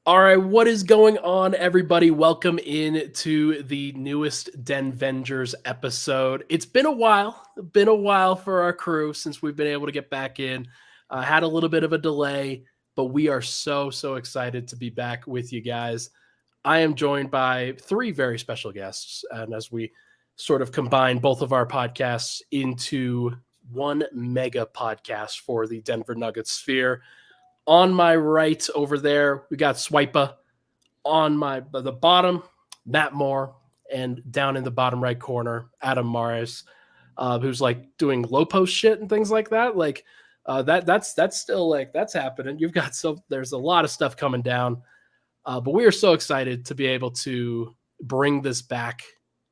All right, what is going on, everybody? Welcome in to the newest Denvengers episode. It's been a while for our crew since we've been able to get back in. Had a little bit of a delay, but we are so excited to be back with you guys. I am joined by three very special guests, and as we sort of combine both of our podcasts into one mega podcast for the Denver Nuggets sphere. On my right over there, we got Swipa. On the bottom, Matt Moore. And down in the bottom right corner, Adam Morris, who's like doing low post shit and things like that. Like that's still like that's happening. There's a lot of stuff coming down. But we are so excited to be able to bring this back,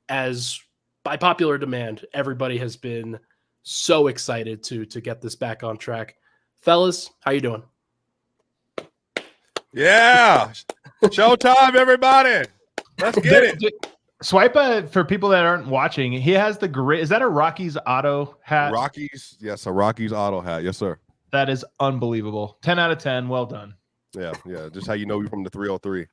as by popular demand, everybody has been so excited to get this back on track. Fellas, how you doing? Yeah. Showtime, everybody. Let's get it. Swipa, for people that aren't watching, he has the great. Is that a Rockies auto hat? Rockies. Yes, a Rockies auto hat. Yes, sir. That is unbelievable. 10 out of 10. Well done. Yeah. Just how you know you're from the 303.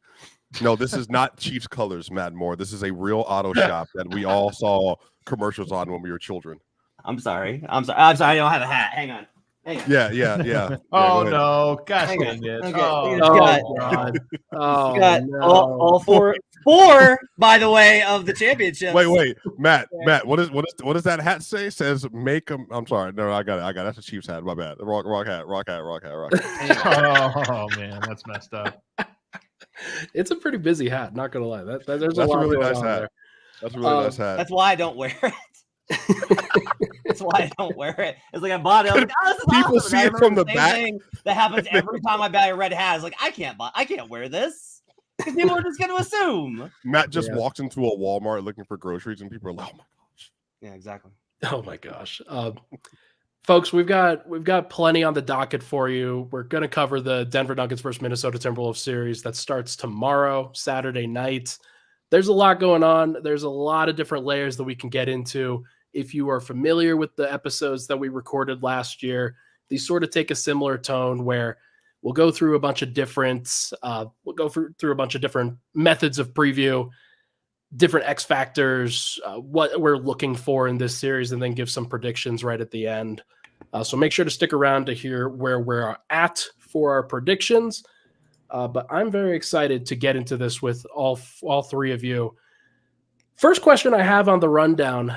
No, this is not Chiefs colors, Matt Moore. This is a real auto shop that we all saw commercials on when we were children. I'm sorry. I don't have a hat. Hang on. Yeah. Oh no! Gosh, dang it! Okay. God! Got all four, by the way, of the championship. Wait, Matt. What does that hat say? It says make them. I'm sorry. No, I got it. That's a Chiefs hat. My bad. Rock hat. Oh man, that's messed up. It's a pretty busy hat. Not gonna lie. That's a really nice hat. That's a really nice hat. That's why I don't wear it. That's why I don't wear it. It's like I bought it. I'm like, this is people awesome. see it from the back. Thing that happens every time I buy a red hat. It's like I can't wear this because people are just going to assume. Matt just walks into a Walmart looking for groceries, and people are like, "Oh my gosh!" Yeah, exactly. Oh my gosh, folks, we've got plenty on the docket for you. We're going to cover the Denver Nuggets versus Minnesota Timberwolves series that starts tomorrow, Saturday night. There's a lot going on. There's a lot of different layers that we can get into. If you are familiar with the episodes that we recorded last year, these sort of take a similar tone where we'll go through a bunch of different methods of preview, different X factors, what we're looking for in this series, and then give some predictions right at the end. So make sure to stick around to hear where we're at for our predictions. But I'm very excited to get into this with all three of you. First question I have on the rundown,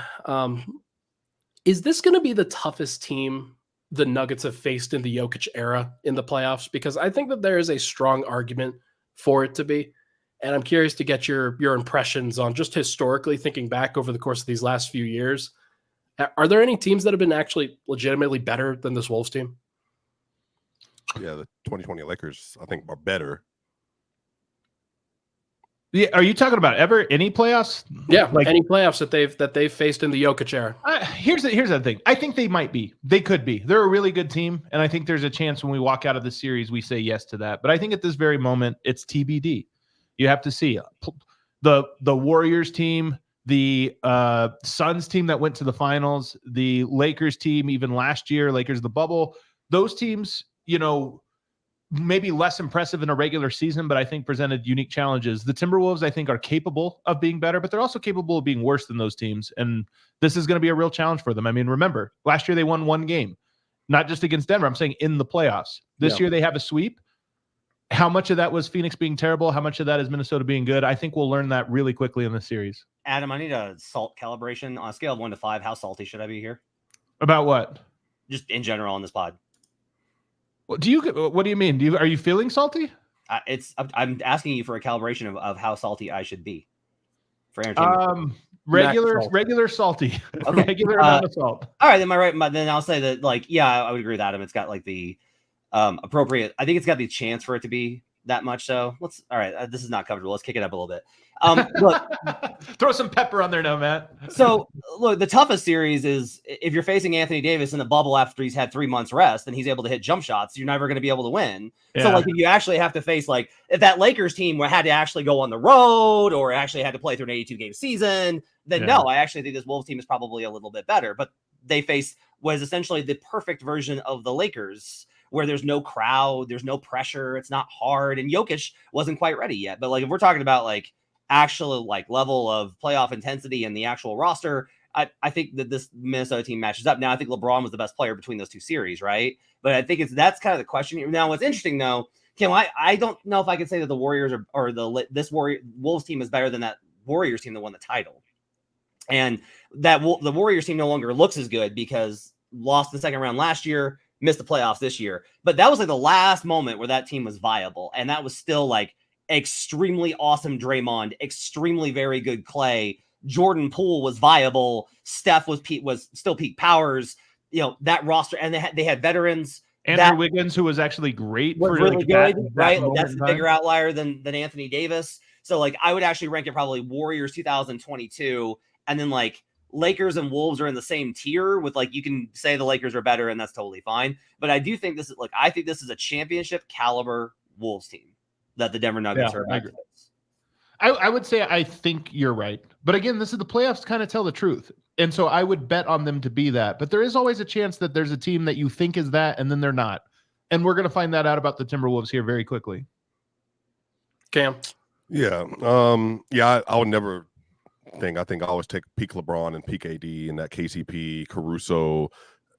is this going to be the toughest team the Nuggets have faced in the Jokic era in the playoffs? Because I think that there is a strong argument for it to be. And I'm curious to get your impressions on just historically thinking back over the course of these last few years. Are there any teams that have been actually legitimately better than this Wolves team? Yeah, the 2020 Lakers, I think, are better. Yeah, are you talking about any playoffs? Yeah, like any playoffs that they've faced in the Jokic era. Here's the thing. I think they might be. They could be. They're a really good team, and I think there's a chance when we walk out of the series we say yes to that. But I think at this very moment it's TBD. You have to see the Warriors team, the Suns team that went to the finals, the Lakers team even last year, Lakers the bubble. Those teams, maybe less impressive in a regular season, but I think presented unique challenges. The Timberwolves, I think, are capable of being better, but they're also capable of being worse than those teams. And this is going to be a real challenge for them. I mean, remember, last year they won one game, not just against Denver. I'm saying in the playoffs. This year they have a sweep. How much of that was Phoenix being terrible? How much of that is Minnesota being good? I think we'll learn that really quickly in the series. Adam, I need a salt calibration on a scale of 1 to 5. How salty should I be here? About what? Just in general on this pod. What do you mean? Are you feeling salty? I'm asking you for a calibration of how salty I should be for entertainment. Regular salty. Okay. Regular amount of salt. All right, then then I'll say that I would agree with Adam. It's got like the appropriate. I think it's got the chance for it to be that much. So all right. This is not comfortable. Let's kick it up a little bit. Look, throw some pepper on there now, Matt. So look, the toughest series is if you're facing Anthony Davis in the bubble after he's had 3 months rest and he's able to hit jump shots, you're never going to be able to win. Yeah. So if you actually have to face if that Lakers team had to actually go on the road or actually had to play through an 82 game season, then no, I actually think this Wolves team is probably a little bit better, but they faced was essentially the perfect version of the Lakers where there's no crowd, there's no pressure, it's not hard, and Jokic wasn't quite ready yet. But like if we're talking about like actual like level of playoff intensity and the actual roster, I think that this Minnesota team matches up. Now, I think LeBron was the best player between those two series, right? But I think that's kind of the question. Now, what's interesting though, Kim, I don't know if I can say that the Warriors this Wolves team is better than that Warriors team that won the title, and that the Warriors team no longer looks as good because lost the second round last year, missed the playoffs this year. But that was like the last moment where that team was viable, and that was still like extremely awesome Draymond, extremely very good Clay. Jordan Poole was viable. Steph was still peak powers. You know, that roster, and they had veterans. Andrew Wiggins, who was actually great, was really good, right? Like that's the time. bigger outlier than Anthony Davis. So like I would actually rank it probably Warriors 2022, and then like Lakers and Wolves are in the same tier with like you can say the Lakers are better, and that's totally fine. But I do think this is I think this is a championship caliber Wolves team that the Denver Nuggets are. I would say I think you're right. But again, this is the playoffs kind of tell the truth. And so I would bet on them to be that. But there is always a chance that there's a team that you think is that, and then they're not. And we're going to find that out about the Timberwolves here very quickly. Cam? Yeah. I would never think. I think I always take peak LeBron and peak AD and that KCP, Caruso,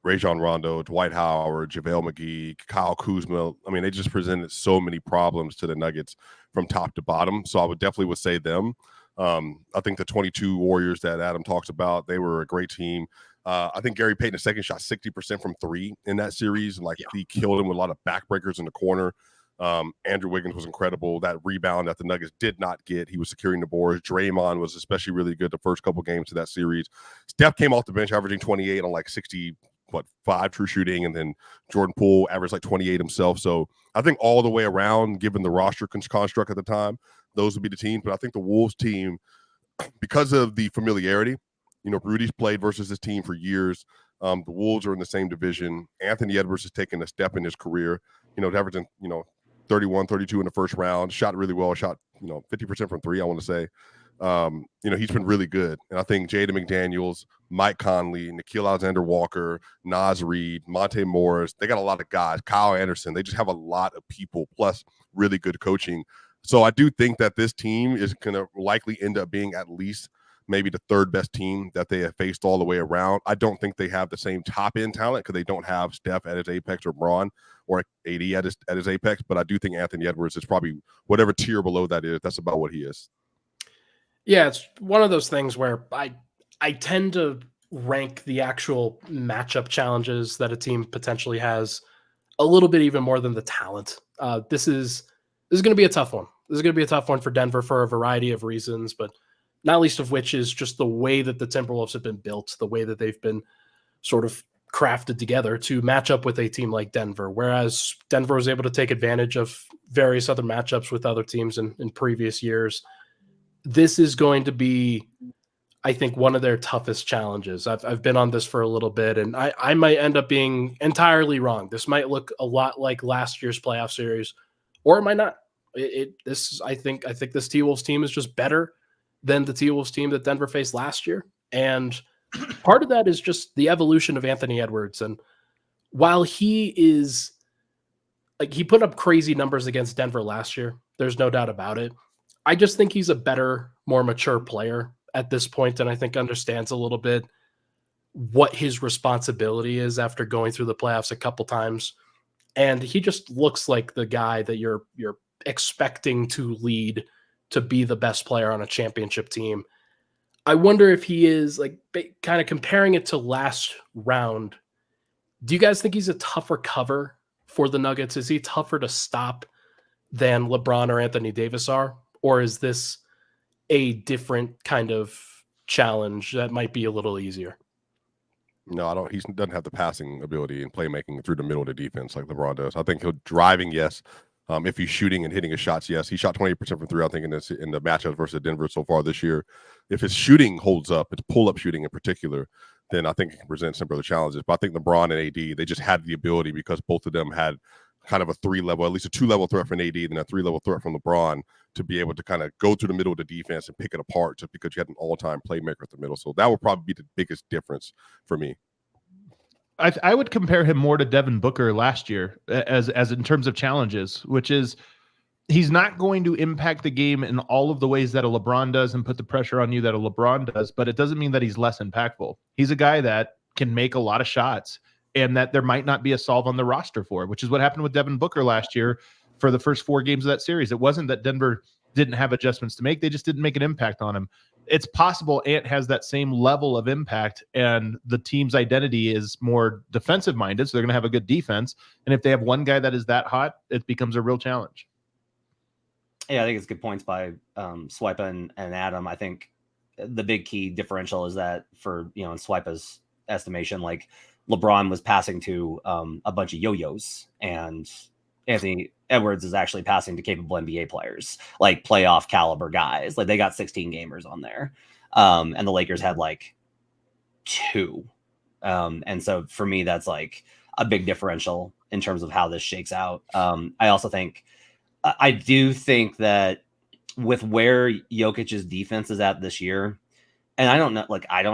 Rajon Rondo, Dwight Howard, JaVale McGee, Kyle Kuzma. I mean, they just presented so many problems to the Nuggets from top to bottom. So I would definitely say them. I think the 22 Warriors that Adam talks about, they were a great team. I think Gary Payton II shot 60% from three in that series. And he killed him with a lot of backbreakers in the corner. Andrew Wiggins was incredible. That rebound that the Nuggets did not get, he was securing the boards. Draymond was especially really good the first couple games of that series. Steph came off the bench averaging 28 on 5 true shooting, and then Jordan Poole averaged 28 himself. So I think all the way around, given the roster construct at the time, those would be the teams. But I think the Wolves team, because of the familiarity, Rudy's played versus this team for years. The Wolves are in the same division. Anthony Edwards has taken a step in his career, averaging, 31, 32 in the first round, shot really well, shot, 50% from three, I want to say. He's been really good. And I think Jaden McDaniels, Mike Conley, Nickeil Alexander-Walker, Naz Reid, Monte Morris, they got a lot of guys. Kyle Anderson, they just have a lot of people, plus really good coaching. So I do think that this team is going to likely end up being at least maybe the third best team that they have faced all the way around. I don't think they have the same top-end talent because they don't have Steph at his apex or Braun or AD at his apex, but I do think Anthony Edwards is probably whatever tier below that is. That's about what he is. Yeah, it's one of those things where I tend to rank the actual matchup challenges that a team potentially has a little bit even more than the talent. This is going to be a tough one. This is going to be a tough one for Denver for a variety of reasons, but not least of which is just the way that the Timberwolves have been built, the way that they've been sort of crafted together to match up with a team like Denver, whereas Denver was able to take advantage of various other matchups with other teams in previous years. This is going to be, I think, one of their toughest challenges. I've been on this for a little bit, and I might end up being entirely wrong. This might look a lot like last year's playoff series, or it might not. I think this T-Wolves team is just better than the T-Wolves team that Denver faced last year. And part of that is just the evolution of Anthony Edwards. And while he is he put up crazy numbers against Denver last year, there's no doubt about it. I just think he's a better, more mature player at this point, and I think understands a little bit what his responsibility is after going through the playoffs a couple times. And he just looks like the guy that you're expecting to lead to be the best player on a championship team. I wonder if he is kind of comparing it to last round. Do you guys think he's a tougher cover for the Nuggets? Is he tougher to stop than LeBron or Anthony Davis are? Or is this a different kind of challenge that might be a little easier? No, I don't. He doesn't have the passing ability and playmaking through the middle of the defense like LeBron does. I think he'll driving, yes. If he's shooting and hitting his shots, yes. He shot 28% from three, I think, in the matchups versus Denver so far this year. If his shooting holds up, it's pull-up shooting in particular, then I think it can present some other challenges. But I think LeBron and AD, they just had the ability because both of them had kind of a three-level, at least a two-level threat from AD and a three-level threat from LeBron to be able to kind of go through the middle of the defense and pick it apart just because you had an all-time playmaker at the middle. So that would probably be the biggest difference for me. I would compare him more to Devin Booker last year as in terms of challenges, which is he's not going to impact the game in all of the ways that a LeBron does and put the pressure on you that a LeBron does, but it doesn't mean that he's less impactful. He's a guy that can make a lot of shots and that there might not be a solve on the roster for, which is what happened with Devin Booker last year for the first 4 games of that series. It wasn't that Denver didn't have adjustments to make. They just didn't make an impact on him. It's possible Ant has that same level of impact and the team's identity is more defensive minded. So they're going to have a good defense. And if they have one guy that is that hot, it becomes a real challenge. Yeah, I think it's good points by Swipa and Adam. I think the big key differential is that for, in Swipa's estimation, like LeBron was passing to a bunch of yo-yos and Anthony Edwards is actually passing to capable NBA players, like playoff caliber guys. Like they got 16 gamers on there. And the Lakers had like 2. And so for me, that's like a big differential in terms of how this shakes out. I do think that with where Jokic's defense is at this year, and I don't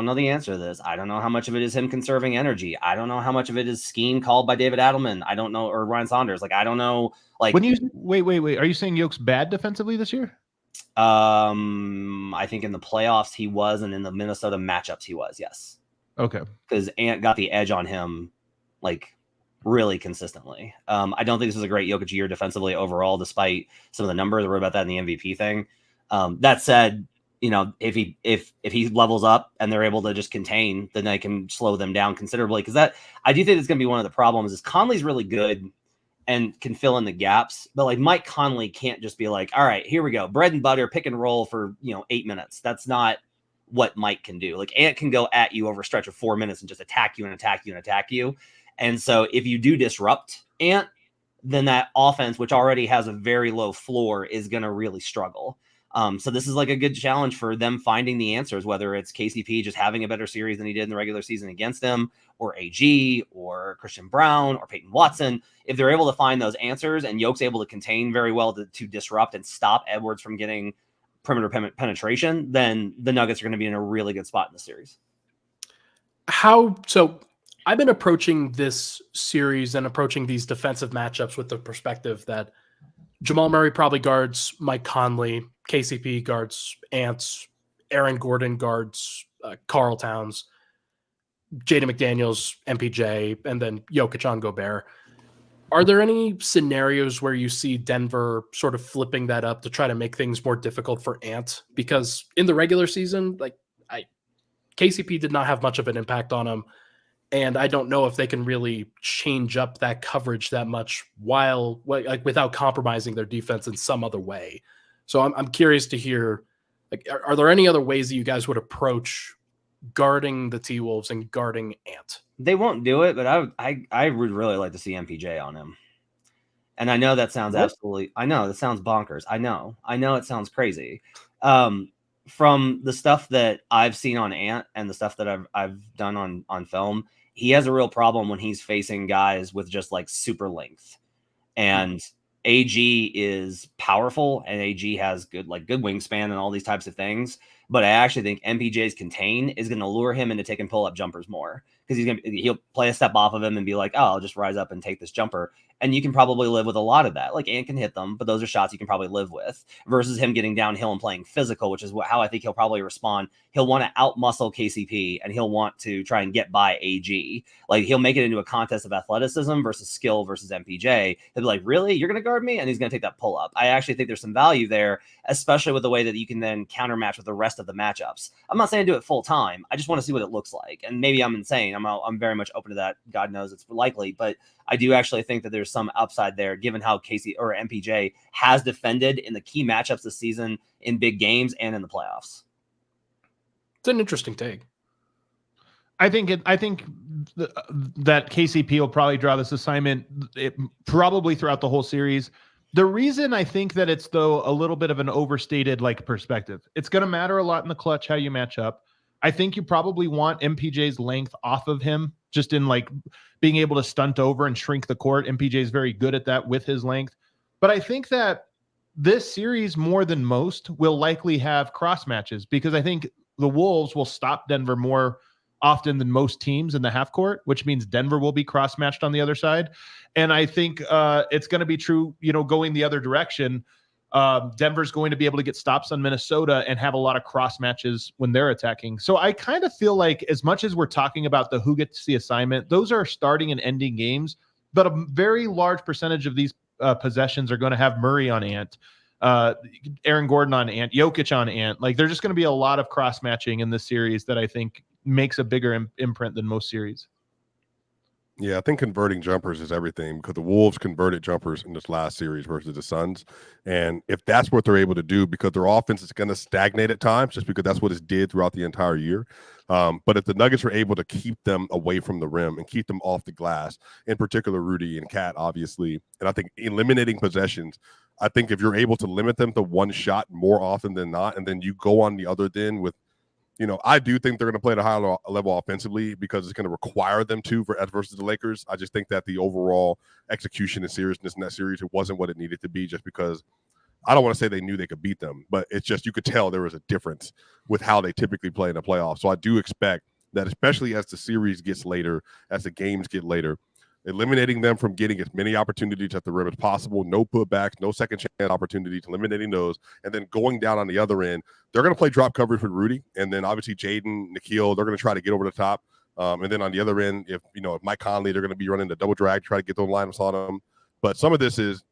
know the answer to this. I don't know how much of it is him conserving energy. I don't know how much of it is scheme called by David Adelman. I don't know, or Ryan Saunders. Like, I don't know. Like, when you wait, are you saying Jokic's bad defensively this year? I think in the playoffs he was, and in the Minnesota matchups he was. Yes. Okay. Because Ant got the edge on him, like really consistently. I don't think this was a great Jokic year defensively overall, despite some of the numbers. I wrote about that in the MVP thing. That said, if he levels up and they're able to just contain, then they can slow them down considerably. Because I do think it's going to be one of the problems is Conley's really good and can fill in the gaps, but like Mike Conley can't just be like, all right, here we go, bread and butter, pick and roll for 8 minutes. That's not what Mike can do. Like Ant can go at you over a stretch of 4 minutes and just attack you and attack you and attack you. And so if you do disrupt Ant, then that offense, which already has a very low floor, is going to really struggle. So this is like a good challenge for them finding the answers, whether it's KCP just having a better series than he did in the regular season against them, or AG, or Christian Brown, or Peyton Watson. If they're able to find those answers and Yoke's able to contain very well to disrupt and stop Edwards from getting perimeter penetration, then the Nuggets are going to be in a really good spot in the series. So I've been approaching this series and approaching these defensive matchups with the perspective that Jamal Murray probably guards Mike Conley, KCP guards Ants, Aaron Gordon guards Karl Towns, Jaden McDaniels, MPJ, and then Jokic on Gobert. Are there any scenarios where you see Denver sort of flipping that up to try to make things more difficult for Ant? Because in the regular season, KCP did not have much of an impact on him. And I don't know if they can really change up that coverage that much without compromising their defense in some other way. So I'm curious to hear, are there any other ways that you guys would approach guarding the T-Wolves and guarding Ant? They won't do it, but I would really like to see MPJ on him. And I know that sounds I know that sounds bonkers. I know it sounds crazy. From the stuff that I've seen on Ant and the stuff that I've done on film, he has a real problem when he's facing guys with just like super length. And AG is powerful and AG has good wingspan and all these types of things. But I actually think MPJ's contain is going to lure him into taking pull-up jumpers more, because he'll play a step off of him and be like, oh, I'll just rise up and take this jumper. And you can probably live with a lot of that. Like Ant can hit them, but those are shots you can probably live with, versus him getting downhill and playing physical, which is how I think he'll probably respond. He'll want to out-muscle KCP and he'll want to try and get by AG. Like he'll make it into a contest of athleticism versus skill versus MPJ. He'll be like, really? You're going to guard me? And he's going to take that pull-up. I actually think there's some value there, especially with the way that you can then countermatch with the rest of the matchups. I'm not saying do it full time. I just want to see what it looks like. And maybe I'm insane. I'm very much open to that. God knows it's likely, but I do actually think that there's some upside there, given how KC or MPJ has defended in the key matchups this season, in big games and in the playoffs. It's an interesting take. I think that KCP will probably draw this assignment probably throughout the whole series. The reason I think that it's, though, a little bit of an overstated perspective, it's going to matter a lot in the clutch how you match up. I think you probably want MPJ's length off of him, just in being able to stunt over and shrink the court. MPJ is very good at that with his length. But I think that this series, more than most, will likely have cross matches, because I think the Wolves will stop Denver more often than most teams in the half court, which means Denver will be cross-matched on the other side. And I think it's going to be true, going the other direction. Denver's going to be able to get stops on Minnesota and have a lot of cross matches when they're attacking. So I kind of feel like, as much as we're talking about the who gets the assignment, those are starting and ending games, but a very large percentage of these possessions are going to have Murray on Ant, Aaron Gordon on Ant, Jokic on Ant. Like, there's just going to be a lot of cross matching in this series that I think makes a bigger imprint than most series. Yeah, I think converting jumpers is everything, because the Wolves converted jumpers in this last series versus the Suns. And if that's what they're able to do, because their offense is going to stagnate at times, just because that's what it did throughout the entire year. But if the Nuggets are able to keep them away from the rim and keep them off the glass, in particular Rudy and Cat, obviously, and I think eliminating possessions, I think if you're able to limit them to one shot more often than not, and then you go on the other end with, I do think they're going to play at a high level offensively, because it's going to require them to versus the Lakers. I just think that the overall execution and seriousness in that series, it wasn't what it needed to be, just because I don't want to say they knew they could beat them, but it's just, you could tell there was a difference with how they typically play in the playoffs. So I do expect that, especially as the series gets later, as the games get later, eliminating them from getting as many opportunities at the rim as possible, no putbacks, no second chance opportunities, eliminating those, and then going down on the other end. They're going to play drop coverage with Rudy, and then obviously Jaden, Nikhil, they're going to try to get over the top. And then on the other end, if Mike Conley, they're going to be running the double drag, try to get those lineups on them. But some of this is,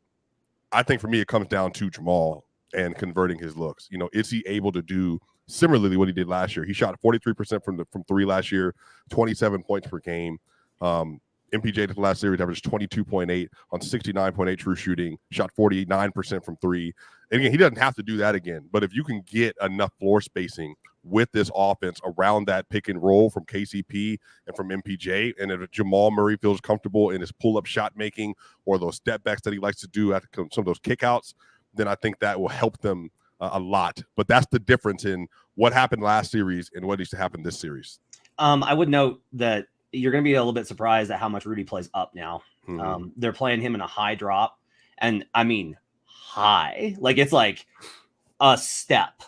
I think for me, it comes down to Jamal and converting his looks. Is he able to do similarly what he did last year? He shot 43% from three last year, 27 points per game. MPJ the last series averaged 22.8 on 69.8 true shooting, shot 49% from three. And again, he doesn't have to do that again. But if you can get enough floor spacing with this offense around that pick and roll from KCP and from MPJ, and if Jamal Murray feels comfortable in his pull-up shot making or those step backs that he likes to do at some of those kickouts, then I think that will help them a lot. But that's the difference in what happened last series and what needs to happen this series. I would note that you're going to be a little bit surprised at how much Rudy plays up now. Mm-hmm. They're playing him in a high drop, and I mean high, like it's like a step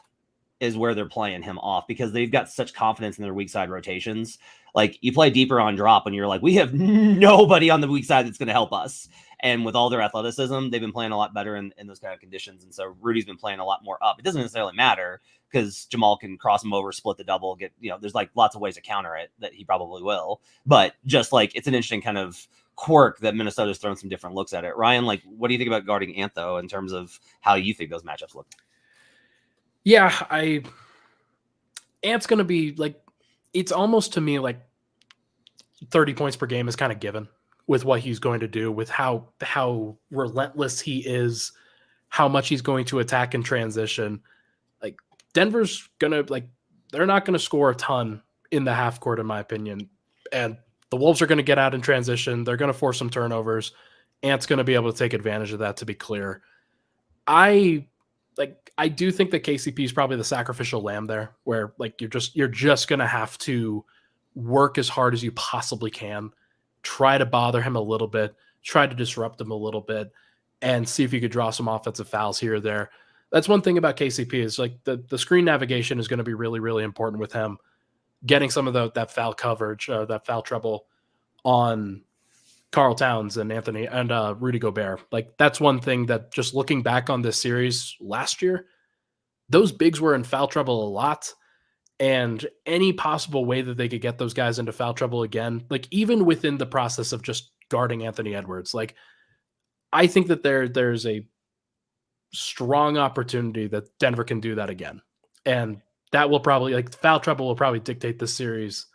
is where they're playing him off, because they've got such confidence in their weak side rotations. Like, you play deeper on drop and you're like, we have nobody on the weak side that's going to help us. And with all their athleticism, they've been playing a lot better in those kind of conditions. And so Rudy's been playing a lot more up. It doesn't necessarily matter, because Jamal can cross him over, split the double, there's like lots of ways to counter it that he probably will. But just like, it's an interesting kind of quirk that Minnesota's thrown some different looks at it. Ryan, like, what do you think about guarding Ant, though, in terms of how you think those matchups look? Yeah, Ant's going to be like, it's almost to me like 30 points per game is kind of given with what he's going to do, with how relentless he is, how much he's going to attack in transition. Like, Denver's going to, they're not going to score a ton in the half court, in my opinion. And the Wolves are going to get out in transition. They're going to force some turnovers. Ant's going to be able to take advantage of that, to be clear. I do think that KCP is probably the sacrificial lamb there, where you're just going to have to work as hard as you possibly can, try to bother him a little bit, try to disrupt him a little bit, and see if you could draw some offensive fouls here or there. That's one thing about KCP, is like the screen navigation is going to be really, really important with him, getting some of that foul coverage, that foul trouble on Karl Towns and Anthony and Rudy Gobert. Like, that's one thing that, just looking back on this series last year, those bigs were in foul trouble a lot. And any possible way that they could get those guys into foul trouble again, like even within the process of just guarding Anthony Edwards, like, I think that there's a strong opportunity that Denver can do that again. And that will probably, like, foul trouble will probably dictate this series,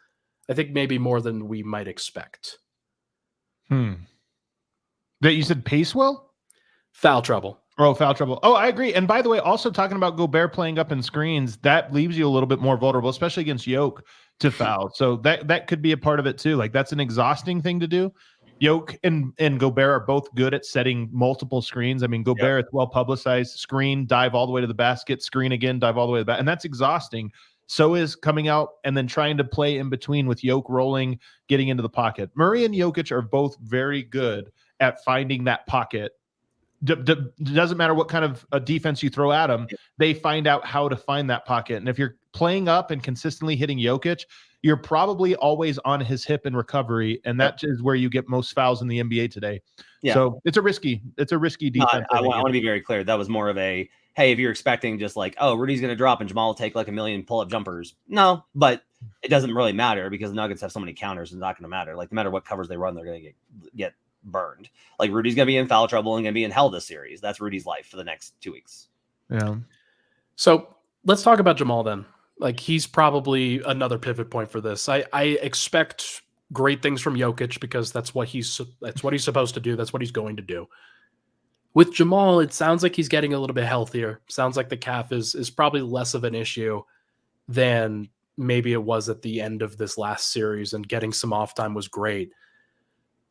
I think, maybe more than we might expect. That you said pace will? Foul trouble. Oh, foul trouble. Oh, I agree. And by the way, also talking about Gobert playing up in screens, that leaves you a little bit more vulnerable, especially against Jokic, to foul. So that could be a part of it too. Like, that's an exhausting thing to do. Jokic and Gobert are both good at setting multiple screens. I mean, Gobert, it's well publicized, screen, dive all the way to the basket, screen again, dive all the way to the basket. And that's exhausting. So is coming out and then trying to play in between with Jokic rolling, getting into the pocket. Murray and Jokic are both very good at finding that pocket doesn't matter what kind of defense you throw at them, they find out how to find that pocket. And if you're playing up and consistently hitting Jokic, you're probably always on his hip in recovery, and that is where you get most fouls in the NBA today. Yeah. So it's a risky defense. I want to be very clear. That was more of a, hey, if you're expecting just like, oh, Rudy's going to drop and Jamal will take like a million pull-up jumpers. No, but it doesn't really matter because the Nuggets have so many counters. It's not going to matter. Like no matter what covers they run, they're going to get burned. Like Rudy's going to be in foul trouble and going to be in hell this series. That's Rudy's life for the next 2 weeks. Yeah. So let's talk about Jamal then. Like he's probably another pivot point for this. I expect great things from Jokic because that's what he's supposed to do. That's what he's going to do. With Jamal, it sounds like he's getting a little bit healthier. Sounds like the calf is probably less of an issue than maybe it was at the end of this last series, and getting some off time was great.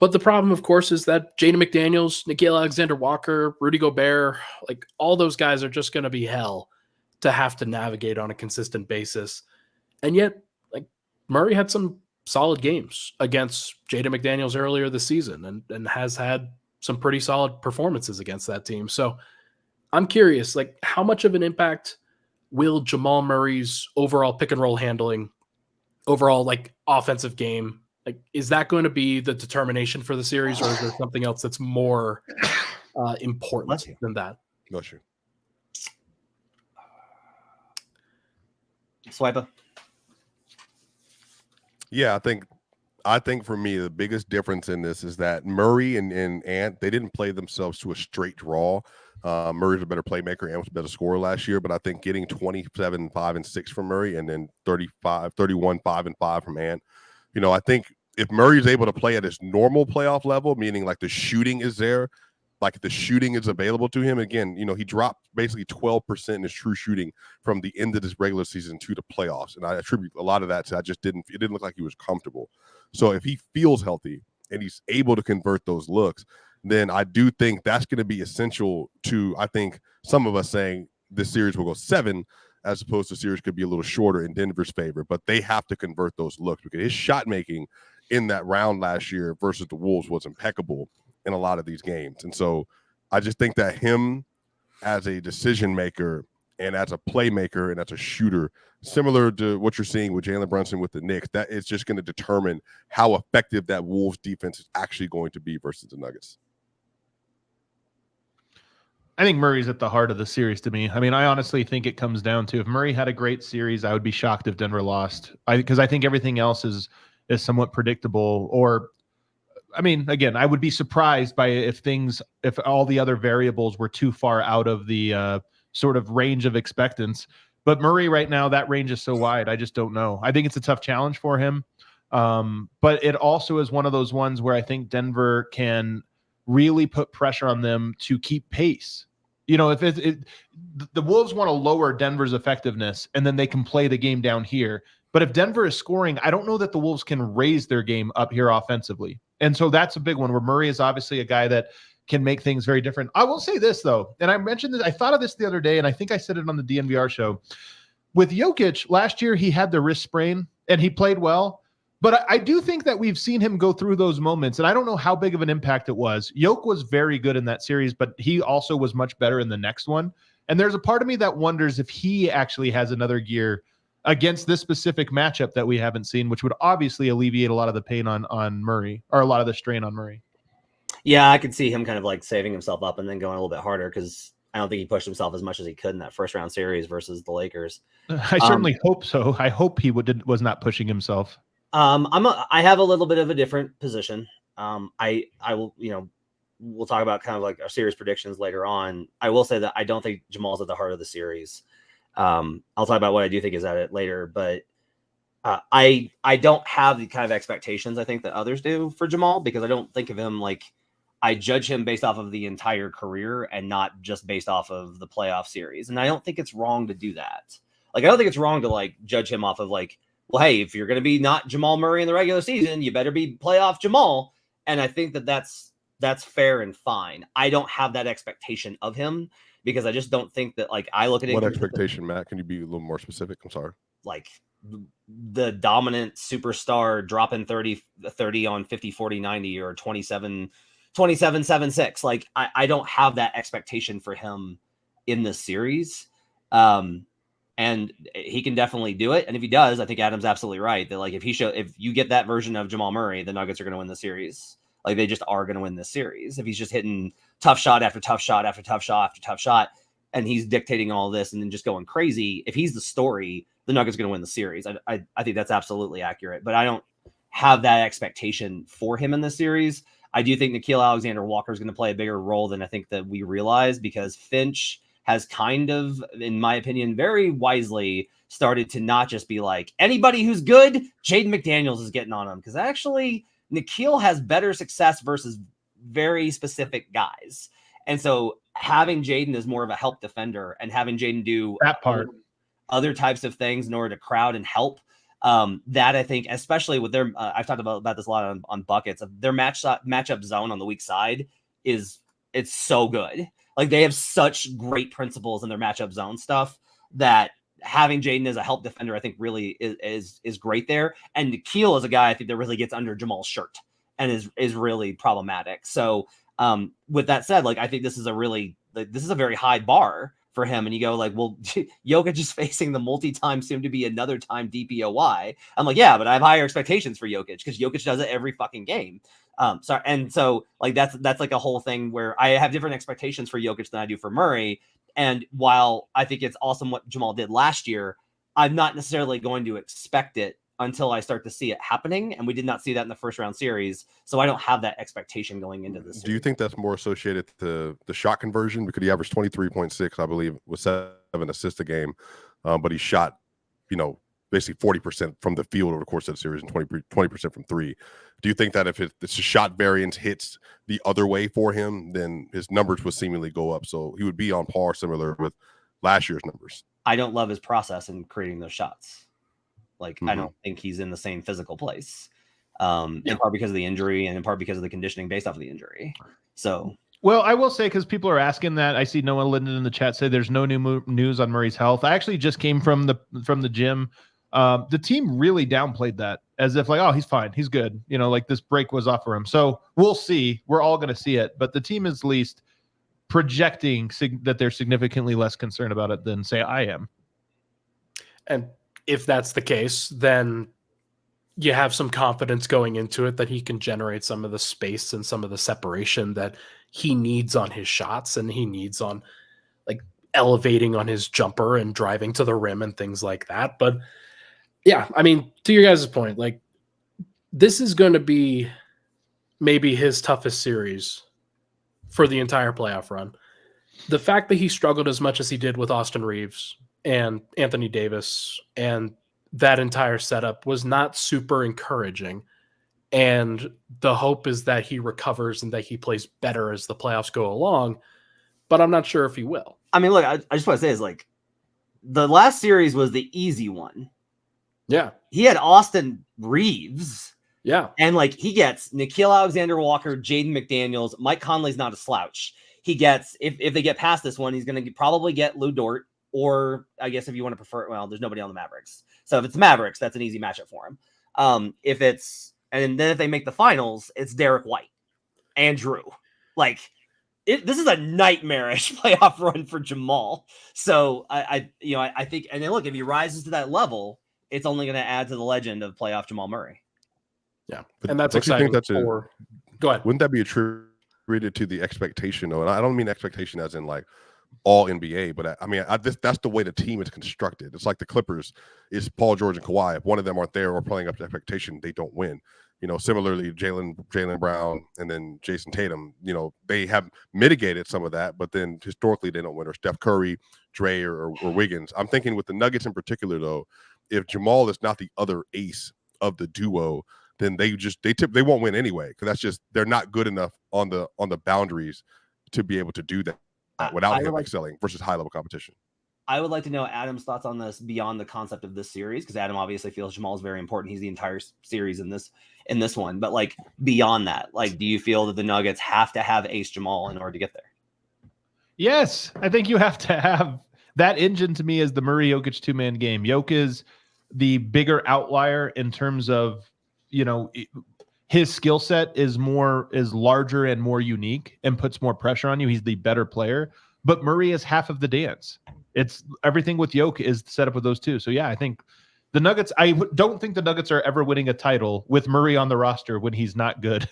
But the problem, of course, is that Jaden McDaniels, Nickeil Alexander-Walker, Rudy Gobert, like all those guys are just going to be hell to have to navigate on a consistent basis. And yet, like Murray had some solid games against Jaden McDaniels earlier this season and has had some pretty solid performances against that team. So I'm curious, like how much of an impact will Jamal Murray's overall pick and roll handling, overall like offensive game, like is that going to be the determination for the series, or is there something else that's more important than that? No, sure. Swipa. Yeah, I think for me, the biggest difference in this is that Murray and Ant, they didn't play themselves to a straight draw. Murray's a better playmaker. Ant was a better scorer last year, but I think getting 27, 5, and 6 from Murray and then 31, 5, and 5 from Ant, you know, I think if Murray's able to play at his normal playoff level, meaning like the shooting is there, like the shooting is available to him, again, you know, he dropped basically 12% in his true shooting from the end of this regular season to the playoffs. And I attribute a lot of that to it didn't look like he was comfortable. So if he feels healthy and he's able to convert those looks, then I do think that's going to be essential to, I think, some of us saying this series will go 7, as opposed to series could be a little shorter in Denver's favor. But they have to convert those looks because his shot making in that round last year versus the Wolves was impeccable in a lot of these games. And so I just think that him as a decision maker and as a playmaker and as a shooter, similar to what you're seeing with Jalen Brunson with the Knicks, that is just going to determine how effective that Wolves defense is actually going to be versus the Nuggets. I think Murray's at the heart of the series to me. I mean, I honestly think it comes down to if Murray had a great series, I would be shocked if Denver lost. Because I think everything else is somewhat predictable. Or, I mean, again, I would be surprised by if all the other variables were too far out of the sort of range of expectance. But Murray right now, that range is so wide. I just don't know. I think it's a tough challenge for him. But it also is one of those ones where I think Denver can really put pressure on them to keep pace. You know, if the Wolves want to lower Denver's effectiveness and then they can play the game down here. But if Denver is scoring, I don't know that the Wolves can raise their game up here offensively. And so that's a big one where Murray is obviously a guy that can make things very different. I will say this, though, and I mentioned this, I thought of this the other day, and I think I said it on the DNVR show. With Jokic, last year he had the wrist sprain, and he played well. But I do think that we've seen him go through those moments, and I don't know how big of an impact it was. Jokic was very good in that series, but he also was much better in the next one. And there's a part of me that wonders if he actually has another gear against this specific matchup that we haven't seen, which would obviously alleviate a lot of the pain on Murray, or a lot of the strain on Murray. Yeah, I could see him kind of like saving himself up and then going a little bit harder because I don't think he pushed himself as much as he could in that first round series versus the Lakers. I certainly hope so. I hope he was not pushing himself. I have a little bit of a different position. I will, we'll talk about kind of like our series predictions later on. I will say that I don't think Jamal's at the heart of the series. I'll talk about what I do think is at it later, but I don't have the kind of expectations I think that others do for Jamal, because I don't think of him like, I judge him based off of the entire career and not just based off of the playoff series. And I don't think it's wrong to do that. Like, I don't think it's wrong to like judge him off of like, well, hey, if you're going to be not Jamal Murray in the regular season, you better be playoff Jamal. And I think that that's fair and fine. I don't have that expectation of him because I just don't think that, like, I look at it. What expectation, Matt? Can you be a little more specific? I'm sorry. Like the dominant superstar dropping 30 on 50, 40, 90 or 27, 27-7-6. Like I don't have that expectation for him in this series. And he can definitely do it. And if he does, I think Adam's absolutely right that like if you get that version of Jamal Murray, the Nuggets are going to win the series. Like they just are going to win this series. If he's just hitting tough shot after tough shot after tough shot after tough shot, and he's dictating all this and then just going crazy, if he's the story, the Nuggets are going to win the series. I think that's absolutely accurate, but I don't have that expectation for him in this series. I do think Nickeil Alexander-Walker is going to play a bigger role than I think that we realize, because Finch has kind of, in my opinion, very wisely started to not just be like, anybody who's good, Jaden McDaniels is getting on him. Because actually, Nickeil has better success versus very specific guys. And so having Jaden as more of a help defender and having Jaden do that part, other types of things in order to crowd and help, that I think, especially with their, I've talked about this a lot on buckets, of their matchup zone on the weak side it's so good. Like they have such great principles in their matchup zone stuff that having Jaden as a help defender, I think really is great there. And Nickeil is a guy I think that really gets under Jamal's shirt and is really problematic. So with that said, like I think this is a very high bar for him. And you go like, well, Jokic is facing the multi-time, soon to be another time DPOY. I'm like, yeah, but I have higher expectations for Jokic because Jokic does it every fucking game. So like that's like a whole thing where I have different expectations for Jokic than I do for Murray. And while I think it's awesome what Jamal did last year, I'm not necessarily going to expect it until I start to see it happening. And we did not see that in the first round series. So I don't have that expectation going into this. Do you think that's more associated to the shot conversion? Because he averaged 23.6, I believe, with 7 assists a game. But he shot, basically 40% from the field over the course of the series and 20% from three. Do you think that if the shot variance hits the other way for him, then his numbers would seemingly go up? So he would be on par similar with last year's numbers. I don't love his process in creating those shots. Like, I don't think he's in the same physical place, in part because of the injury and in part because of the conditioning based off of the injury. So, well, I will say, because people are asking that, I see Noah Linden in the chat say there's no new news on Murray's health. I actually just came from the gym. The team really downplayed that as if like, oh, he's fine, he's good. Like this break was off for him. So we'll see. We're all going to see it, but the team is at least projecting that they're significantly less concerned about it than say I am. And if that's the case, then you have some confidence going into it that he can generate some of the space and some of the separation that he needs on his shots and he needs on like elevating on his jumper and driving to the rim and things like that. But yeah, I mean, to your guys' point, like this is going to be maybe his toughest series for the entire playoff run. The fact that he struggled as much as he did with Austin Reeves and Anthony Davis and that entire setup was not super encouraging. And the hope is that he recovers and that he plays better as the playoffs go along. But I'm not sure if he will. I mean, look, I just want to say is like the last series was the easy one. Yeah. He had Austin Reeves. Yeah. And like he gets Nickeil Alexander-Walker, Jaden McDaniels. Mike Conley's not a slouch. He gets, if they get past this one, he's going to probably get Lou Dort, or I guess if you want to prefer, well, there's nobody on the Mavericks. So if it's Mavericks, that's an easy matchup for him. And then if they make the finals, it's Derek White and Drew. Like this is a nightmarish playoff run for Jamal. So I think, and then look, if he rises to that level, it's only going to add to the legend of playoff Jamal Murray. Yeah. And that's exciting. Go ahead. Wouldn't that be attributed to the expectation though? And I don't mean expectation as in like all NBA, but that's the way the team is constructed. It's like the Clippers is Paul George and Kawhi. If one of them aren't there or playing up to expectation, they don't win. Similarly, Jaylen Brown and then Jason Tatum, they have mitigated some of that, but then historically they don't win. Or Steph Curry, Dre, or Wiggins. I'm thinking with the Nuggets in particular, though, if Jamal is not the other ace of the duo, then they won't win anyway, because that's just they're not good enough on the boundaries to be able to do that without him excelling versus high level competition. I would like to know Adam's thoughts on this beyond the concept of this series, because Adam obviously feels Jamal is very important. He's the entire series in this one, but like beyond that, like, do you feel that the Nuggets have to have ace Jamal in order to get there? Yes, I think you have to have that engine. To me, is the Murray Jokic 2-man game. Jokic is the bigger outlier in terms of, his skill set is larger and more unique and puts more pressure on you. He's the better player, but Murray is half of the dance. It's everything with Jokic is set up with those two. So yeah, I think the Nuggets, don't think the Nuggets are ever winning a title with Murray on the roster when he's not good.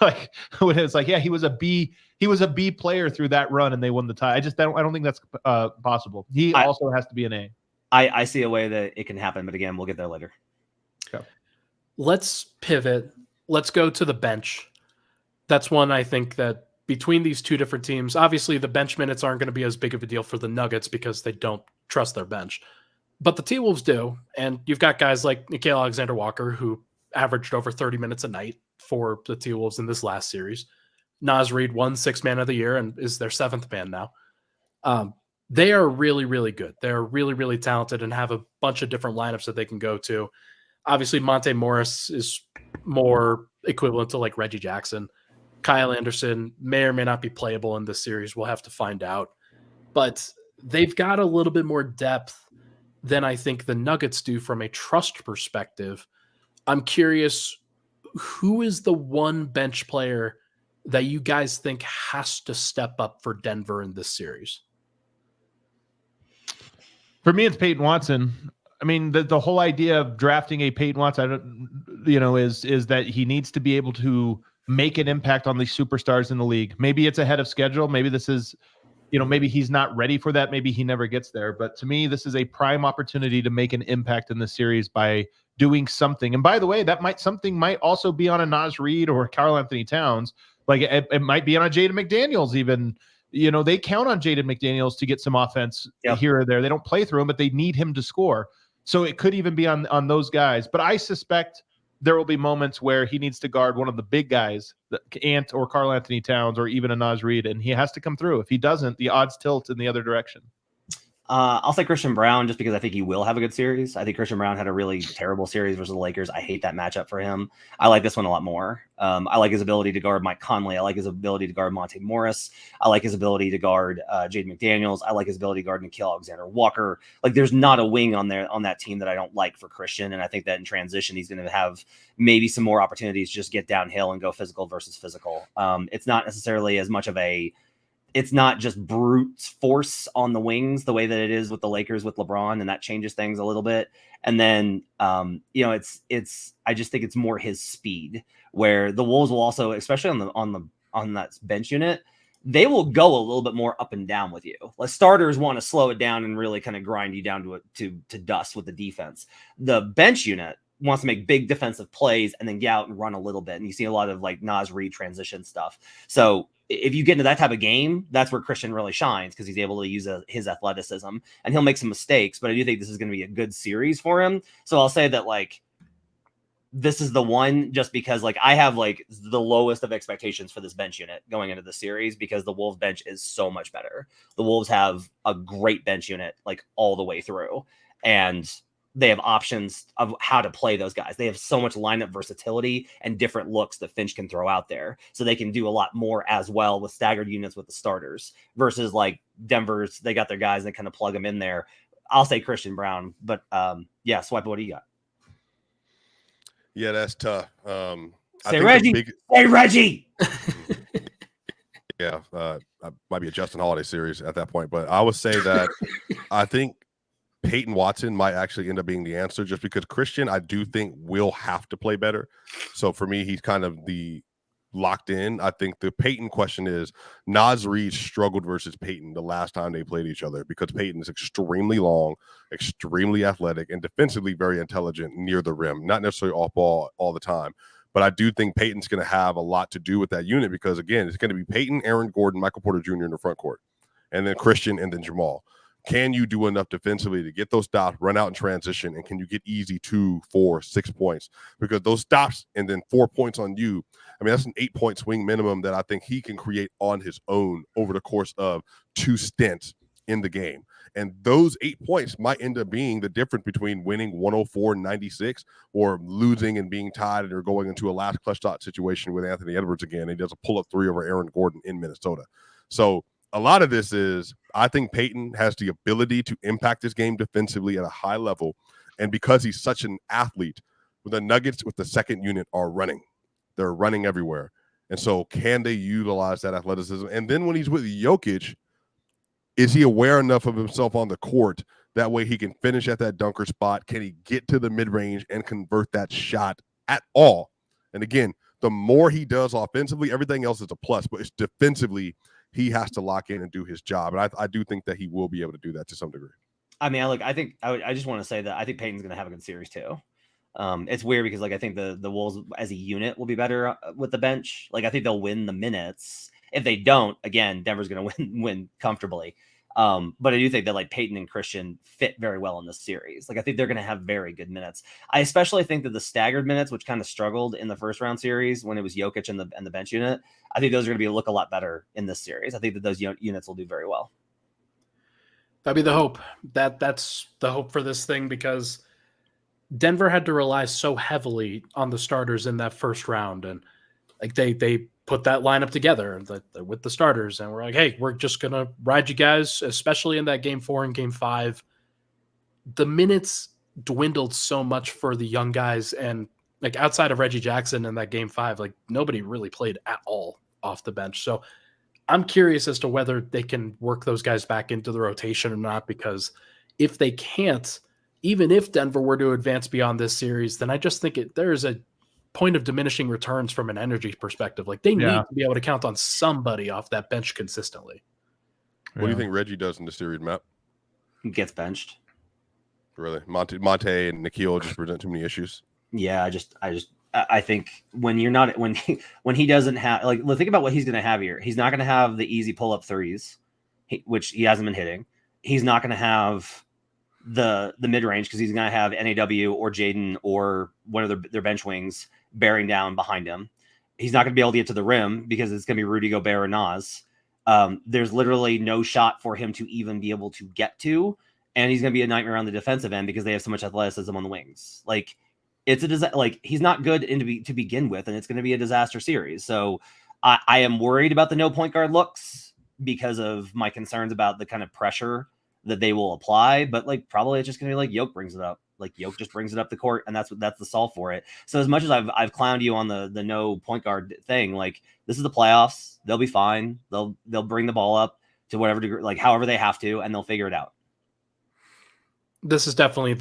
Like when it's like, yeah, he was a B player through that run and they won the tie. I don't think that's possible. He also has to be an A. I see a way that it can happen, but again, we'll get there later. Okay. Let's pivot. Let's go to the bench. That's one I think that between these two different teams, obviously the bench minutes aren't going to be as big of a deal for the Nuggets because they don't trust their bench. But the T-Wolves do, and you've got guys like Nikola Alexander-Walker who averaged over 30 minutes a night for the T-Wolves in this last series. Naz Reid won 6th man of the year and is their 7th man now. They are really, really good. They're really, really talented and have a bunch of different lineups that they can go to. Obviously, Monte Morris is more equivalent to like Reggie Jackson. Kyle Anderson may or may not be playable in this series. We'll have to find out. But they've got a little bit more depth than I think the Nuggets do from a trust perspective. I'm curious, who is the one bench player that you guys think has to step up for Denver in this series? For me, it's Peyton Watson. I mean, the whole idea of drafting a Peyton Watson, is that he needs to be able to make an impact on the superstars in the league. Maybe it's ahead of schedule. Maybe this is, maybe he's not ready for that. Maybe he never gets there. But to me, this is a prime opportunity to make an impact in the series by doing something. And by the way, something might also be on a Naz Reid or karl-Anthony Towns. Like it might be on a Jaden McDaniels even. They count on Jaden McDaniels to get some offense here or there. They don't play through him, but they need him to score. So it could even be on those guys. But I suspect there will be moments where he needs to guard one of the big guys, Ant or karl-Anthony Towns or even a Naz Reid, and he has to come through. If he doesn't, the odds tilt in the other direction. I'll say Christian Brown just because I think he will have a good series. I think Christian Brown had a really terrible series versus the Lakers. I hate that matchup for him. I like this one a lot more. I like his ability to guard Mike Conley. I like his ability to guard Monte Morris. I like his ability to guard Jaden McDaniels. I like his ability to guard Nikola Alexander-Walker. Like there's not a wing on that team that I don't like for Christian. And I think that in transition, he's going to have maybe some more opportunities to just get downhill and go physical versus physical. It's not necessarily as much of it's not just brute force on the wings the way that it is with the Lakers with LeBron, and that changes things a little bit. And then, I just think it's more his speed, where the Wolves will also, especially on that bench unit, they will go a little bit more up and down with you. Like starters want to slow it down and really kind of grind you down to dust with the defense. The bench unit wants to make big defensive plays and then get out and run a little bit. And you see a lot of like Naz Reid transition stuff. So if you get into that type of game, that's where Christian really shines because he's able to use his athleticism and he'll make some mistakes. But I do think this is going to be a good series for him. So I'll say that like this is the one just because like I have like the lowest of expectations for this bench unit going into the series because the Wolves bench is so much better. The Wolves have a great bench unit like all the way through, and they have options of how to play those guys. They have so much lineup versatility and different looks that Finch can throw out there. So they can do a lot more as well with staggered units with the starters versus like Denver's. They got their guys and they kind of plug them in there. I'll say Christian Brown, but Swipa, what do you got? Yeah, that's tough. Say Reggie. Say Reggie. Yeah, might be a Justin Holiday series at that point, but I would say that I think Peyton Watson might actually end up being the answer just because Christian, I do think, will have to play better. So for me, he's kind of the locked in. I think the Peyton question is Naz Reid struggled versus Peyton the last time they played each other because Peyton is extremely long, extremely athletic, and defensively very intelligent near the rim. Not necessarily off ball all the time. But I do think Peyton's going to have a lot to do with that unit because, again, it's going to be Peyton, Aaron Gordon, Michael Porter Jr. in the front court, and then Christian, and then Jamal. Can you do enough defensively to get those stops, run out in transition, and can you get easy 2, 4, 6 points? Because those stops and then 4 points on you, I mean, that's an 8-point swing minimum that I think he can create on his own over the course of 2 stints in the game. And those 8 points might end up being the difference between winning 104-96 or losing and being tied or going into a last clutch shot situation with Anthony Edwards again. He does a pull-up 3 over Aaron Gordon in Minnesota. So a lot of this is I think Peyton has the ability to impact this game defensively at a high level. And because he's such an athlete, the Nuggets with the second unit are running. They're running everywhere. And so can they utilize that athleticism? And then when he's with Jokic, is he aware enough of himself on the court that way he can finish at that dunker spot? Can he get to the mid-range and convert that shot at all? And again, the more he does offensively, everything else is a plus, but it's defensively, he has to lock in and do his job. And I do think that he will be able to do that to some degree. I mean, I just want to say that I think Peyton's going to have a good series too. It's weird because I think the Wolves as a unit will be better with the bench. I think they'll win the minutes. If they don't, again, Denver's going to win comfortably. But I do think that Peyton and Christian fit very well in this series. I think they're going to have very good minutes. I especially think that the staggered minutes, which kind of struggled in the first round series when it was Jokic and the bench unit, I think those are going to look a lot better in this series. I think that those units will do very well. That'd be the hope. That's the hope for this thing, because Denver had to rely so heavily on the starters in that first round, and they put that lineup together with the starters, and we're like, hey, we're just gonna ride you guys, especially in that game 4 and game 5. The minutes dwindled so much for the young guys, and outside of Reggie Jackson in that game 5, nobody really played at all off the bench. So I'm curious as to whether they can work those guys back into the rotation or not, because if they can't, even if Denver were to advance beyond this series, then I just think there is a point of diminishing returns from an energy perspective. They need to be able to count on somebody off that bench consistently. What do you think Reggie does in the series, Matt? He gets benched. Really? Monte and Nikola just present too many issues? Yeah, I think when he doesn't have, think about what he's going to have here. He's not going to have the easy pull-up threes, which he hasn't been hitting. He's not going to have the mid-range because he's going to have NAW or Jaden or one of their bench wings bearing down behind him. He's not going to be able to get to the rim because it's going to be Rudy Gobert or Nas. There's literally no shot for him to even be able to get to, and he's going to be a nightmare on the defensive end because they have so much athleticism on the wings. It's he's not good to begin with, and it's going to be a disaster series. So I am worried about the no point guard looks because of my concerns about the kind of pressure that they will apply. But probably it's just going to be Yoke brings it up. Yoke just brings it up the court, and that's the solve for it. So as much as I've clowned you on the no point guard thing, this is the playoffs. They'll be fine. They'll bring the ball up to whatever degree, however they have to, and they'll figure it out. This is definitely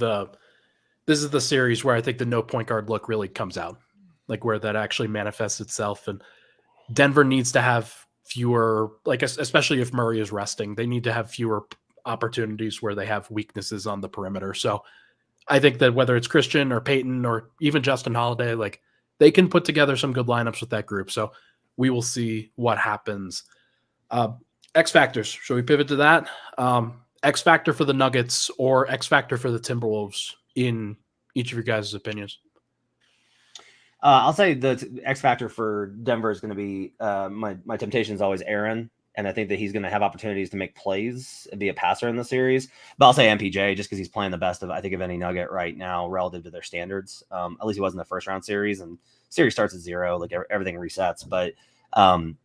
this is the series where I think the no point guard look really comes out, where that actually manifests itself. And Denver needs to have fewer, especially if Murray is resting, they need to have fewer opportunities where they have weaknesses on the perimeter. So I think that whether it's Christian or Peyton or even Justin Holiday, they can put together some good lineups with that group. So we will see what happens. X factors. Should we pivot to that? X factor for the Nuggets or X factor for the Timberwolves in each of your guys' opinions? I'll say the X factor for Denver is going to be my temptation is always Aaron, and I think that he's going to have opportunities to make plays and be a passer in the series. But I'll say MPJ just because he's playing the best of any Nugget right now relative to their standards. At least he was in the first round series, and series starts at 0, everything resets. But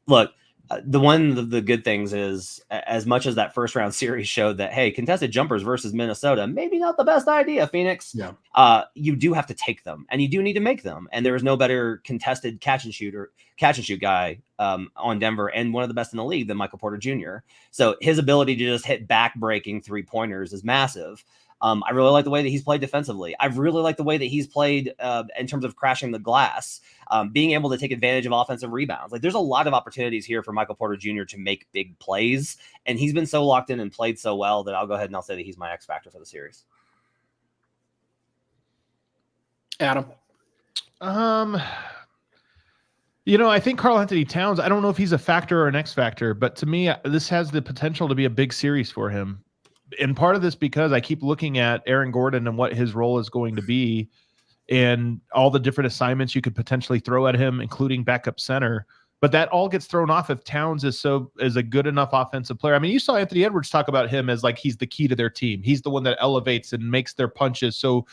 look. The good things is, as much as that first round series showed that, hey, contested jumpers versus Minnesota, maybe not the best idea, Phoenix. Yeah. You do have to take them, and you do need to make them. And there is no better contested catch and shoot guy on Denver, and one of the best in the league than Michael Porter Jr. So his ability to just hit back-breaking 3-pointers is massive. I really like the way that he's played defensively. I really like the way that he's played in terms of crashing the glass, being able to take advantage of offensive rebounds. There's a lot of opportunities here for Michael Porter Jr. to make big plays, and he's been so locked in and played so well that I'll go ahead and I'll say that he's my X factor for the series. Adam? I think karl-Anthony Towns, I don't know if he's a factor or an X factor, but to me, this has the potential to be a big series for him. And part of this because I keep looking at Aaron Gordon and what his role is going to be and all the different assignments you could potentially throw at him, including backup center. But that all gets thrown off if Towns is a good enough offensive player. I mean, you saw Anthony Edwards talk about him as he's the key to their team. He's the one that elevates and makes their punches so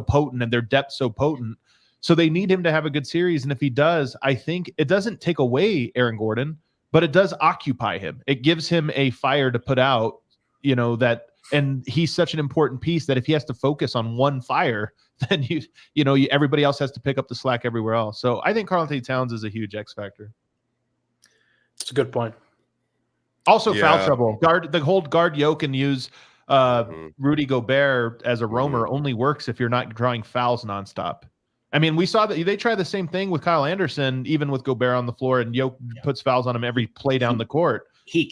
potent and their depth so potent. So they need him to have a good series. And if he does, I think it doesn't take away Aaron Gordon, but it does occupy him. It gives him a fire to put out. And he's such an important piece that if he has to focus on one fire, then everybody else has to pick up the slack everywhere else. So I think Karl-Anthony Towns is a huge X factor. It's a good point. Also, foul trouble. Hold guard yoke and use Rudy Gobert as a roamer only works if you're not drawing fouls nonstop. I mean, we saw that they try the same thing with Kyle Anderson, even with Gobert on the floor, and Yoke puts fouls on him every play down the court. He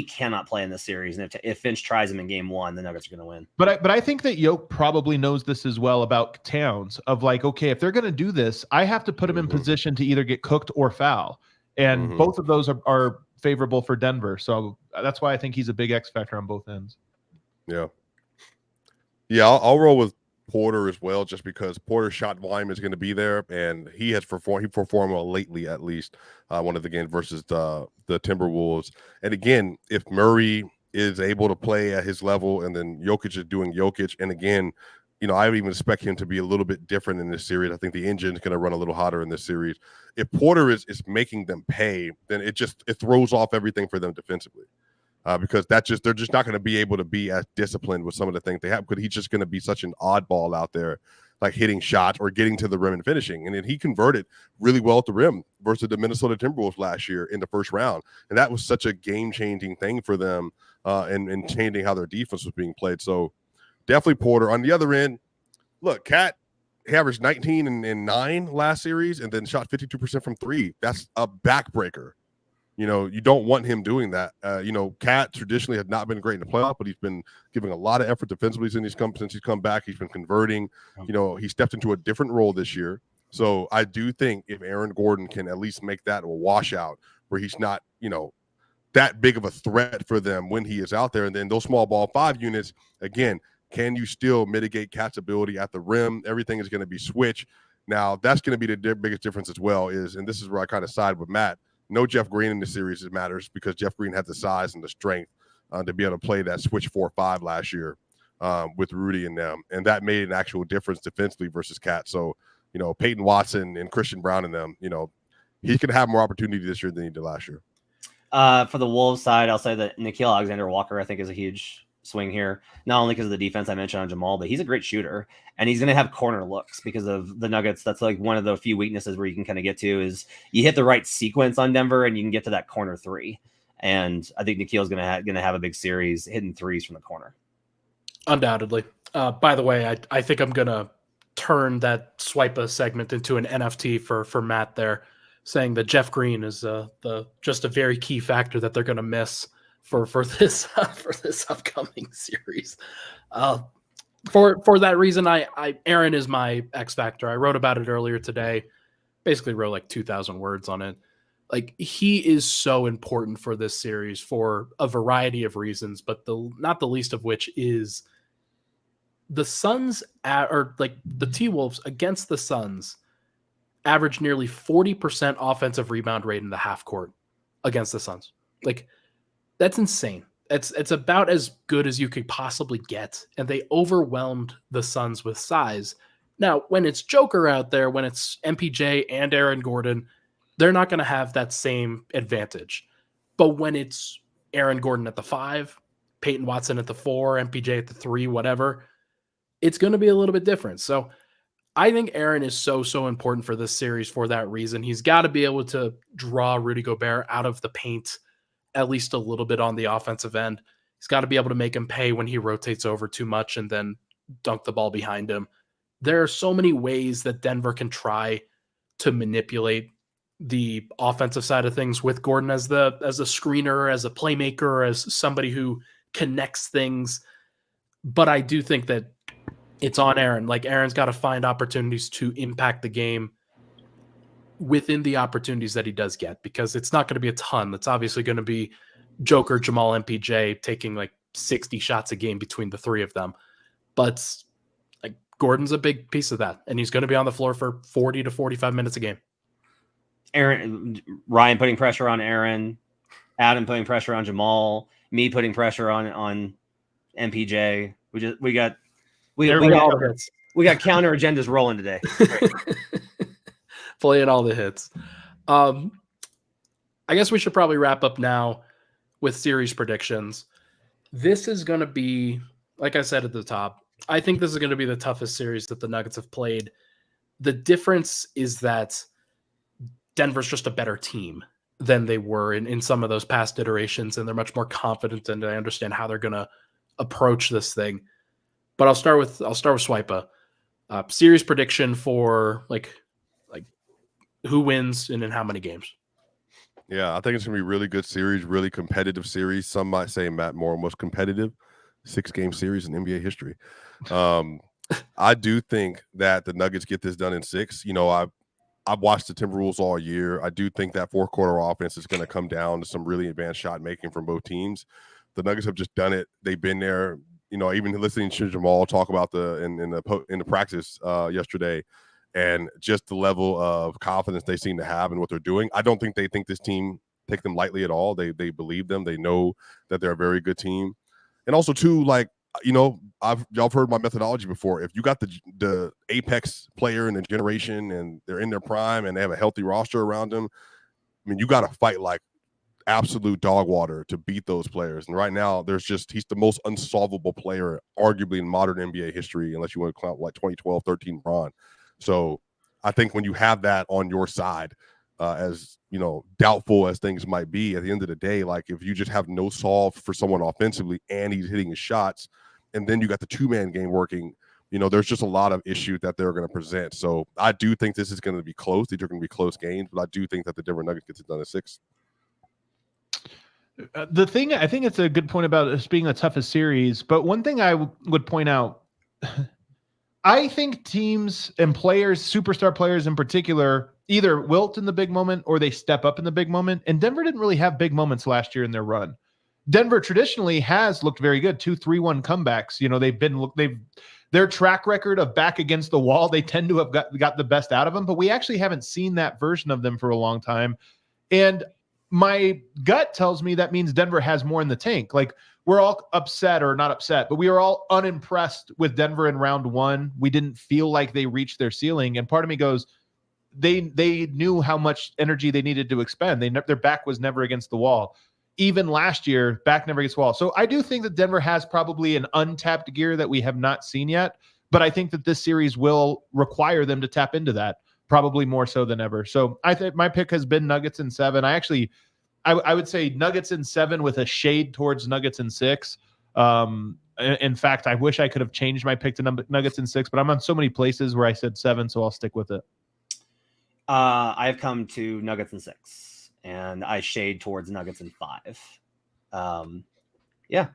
cannot play in this series, and if Finch tries him in game one, the Nuggets are going to win. But I think that Yoke probably knows this as well about Towns, of like, okay, if they're going to do this, I have to put him in position to either get cooked or foul, and both of those are favorable for Denver. So that's why I think he's a big X factor on both ends. Yeah, I'll roll with Porter as well, just because Porter's shot volume is going to be there, and he performed well lately, at least one of the games versus the Timberwolves. And again, if Murray is able to play at his level, and then Jokic is doing Jokic, and again, I would even expect him to be a little bit different in this series. I think the engine is going to run a little hotter in this series. If Porter is making them pay, then it throws off everything for them defensively. Because they're just not going to be able to be as disciplined with some of the things they have, because he's just going to be such an oddball out there, like hitting shots or getting to the rim and finishing. And then he converted really well at the rim versus the Minnesota Timberwolves last year in the first round. And that was such a game-changing thing for them and changing how their defense was being played. So definitely Porter. On the other end, look, Cat averaged 19 and 9 last series and then shot 52% from three. That's a backbreaker. You don't want him doing that. Cat traditionally has not been great in the playoff, but he's been giving a lot of effort defensively since he's come back. He's been converting. He stepped into a different role this year. So I do think if Aaron Gordon can at least make that a washout where he's not, that big of a threat for them when he is out there. And then those small ball 5 units, again, can you still mitigate Cat's ability at the rim? Everything is going to be switch. Now, that's going to be the biggest difference as well and this is where I kind of side with Matt. No Jeff Green in the series, it matters, because Jeff Green had the size and the strength to be able to play that switch 4-5 last year with Rudy and them. And that made an actual difference defensively versus Cat. So, Peyton Watson and Christian Brown and them, he's going to have more opportunity this year than he did last year. For the Wolves side, I'll say that Nickeil Alexander-Walker, I think, is a huge swing here, not only because of the defense I mentioned on Jamal, but he's a great shooter, and he's going to have corner looks because of the Nuggets. That's like one of the few weaknesses where you can kind of get to is you hit the right sequence on Denver and you can get to that corner three. And I think Nickeil's going to have a big series hitting threes from the corner. Undoubtedly. By the way, I think I'm going to turn that Swipa segment into an NFT for Matt there, saying that Jeff Green is just a very key factor that they're going to miss for this upcoming series. For that reason, Aaron is my X factor. I wrote about it earlier today. Basically wrote like 2,000 words on it. Like, he is so important for this series for a variety of reasons, but not the least of which is the Suns the T-Wolves against the Suns average nearly 40% offensive rebound rate in the half court against the Suns. Like, that's insane. It's about as good as you could possibly get. And they overwhelmed the Suns with size. Now, when it's Joker out there, when it's MPJ and Aaron Gordon, they're not going to have that same advantage. But when it's Aaron Gordon at the 5, Peyton Watson at the 4, MPJ at the 3, whatever, it's going to be a little bit different. So I think Aaron is so important for this series for that reason. He's got to be able to draw Rudy Gobert out of the paint at least a little bit on the offensive end. He's got to be able to make him pay when he rotates over too much and then dunk the ball behind him. There are so many ways that Denver can try to manipulate the offensive side of things with Gordon as a screener, as a playmaker, as somebody who connects things. But I do think that it's on Aaron. Like, Aaron's got to find opportunities to impact the game within the opportunities that he does get, because it's not going to be a ton. It's obviously going to be Joker, Jamal, MPJ taking like 60 shots a game between the three of them. But like, Gordon's a big piece of that, and he's going to be on the floor for 40 to 45 minutes a game. Ryan putting pressure on Aaron, Adam putting pressure on Jamal, me putting pressure on MPJ. We got counter agendas rolling today. Playing all the hits. I guess we should probably wrap up now with series predictions. This is going to be, like I said at the top, I think this is going to be the toughest series that the Nuggets have played. The difference is that Denver's just a better team than they were in some of those past iterations, and they're much more confident, and I understand how they're going to approach this thing. But I'll start with Swipa. Series prediction for like who wins and in how many games. Yeah, I think it's gonna be a really good series, really competitive series. Some might say Matt Moore most competitive 6-game series in NBA history. I do think that the Nuggets get this done in 6. You know, I've watched the Timberwolves all year. I do think that fourth quarter offense is going to come down to some really advanced shot making from both teams. The Nuggets have just done it. They've been there. You know, even listening to Jamal talk about in the practice yesterday, and just the level of confidence they seem to have in what they're doing. I don't think they think this team take them lightly at all. They believe them. They know that they're a very good team. And also, too, like, you know, y'all heard my methodology before. If you got the apex player in the generation and they're in their prime and they have a healthy roster around them, I mean, you got to fight like absolute dog water to beat those players. And right now, he's the most unsolvable player, arguably in modern NBA history, unless you want to count like 2012, 13 Bron. So I think when you have that on your side, as you know, doubtful as things might be, at the end of the day, like if you just have no solve for someone offensively and he's hitting his shots, and then you got the 2-man game working, you know, there's just a lot of issues that they're going to present. So I do think this is going to be close. These are going to be close games, but I do think that the Denver Nuggets gets it done at 6. The thing, I think it's a good point about this being the toughest series, but one thing I would point out, I think teams and players, superstar players in particular, either wilt in the big moment or they step up in the big moment. And Denver didn't really have big moments last year in their run. Denver traditionally has looked very good, 2-3-1 comebacks. You know, their track record of back against the wall, they tend to have got the best out of them, but we actually haven't seen that version of them for a long time. And my gut tells me that means Denver has more in the tank. Like, we're all upset, or not upset, but we are all unimpressed with Denver in round 1. We didn't feel like they reached their ceiling. And part of me goes, they knew how much energy they needed to expend. Their back was never against the wall. Even last year, back never against the wall. So I do think that Denver has probably an untapped gear that we have not seen yet. But I think that this series will require them to tap into that, probably more so than ever. So I think my pick has been Nuggets in 7. I would say Nuggets in 7 with a shade towards Nuggets in 6. In fact, I wish I could have changed my pick to Nuggets in 6, but I'm on so many places where I said 7, so I'll stick with it. I've come to Nuggets in 6, and I shade towards Nuggets in 5. Yeah.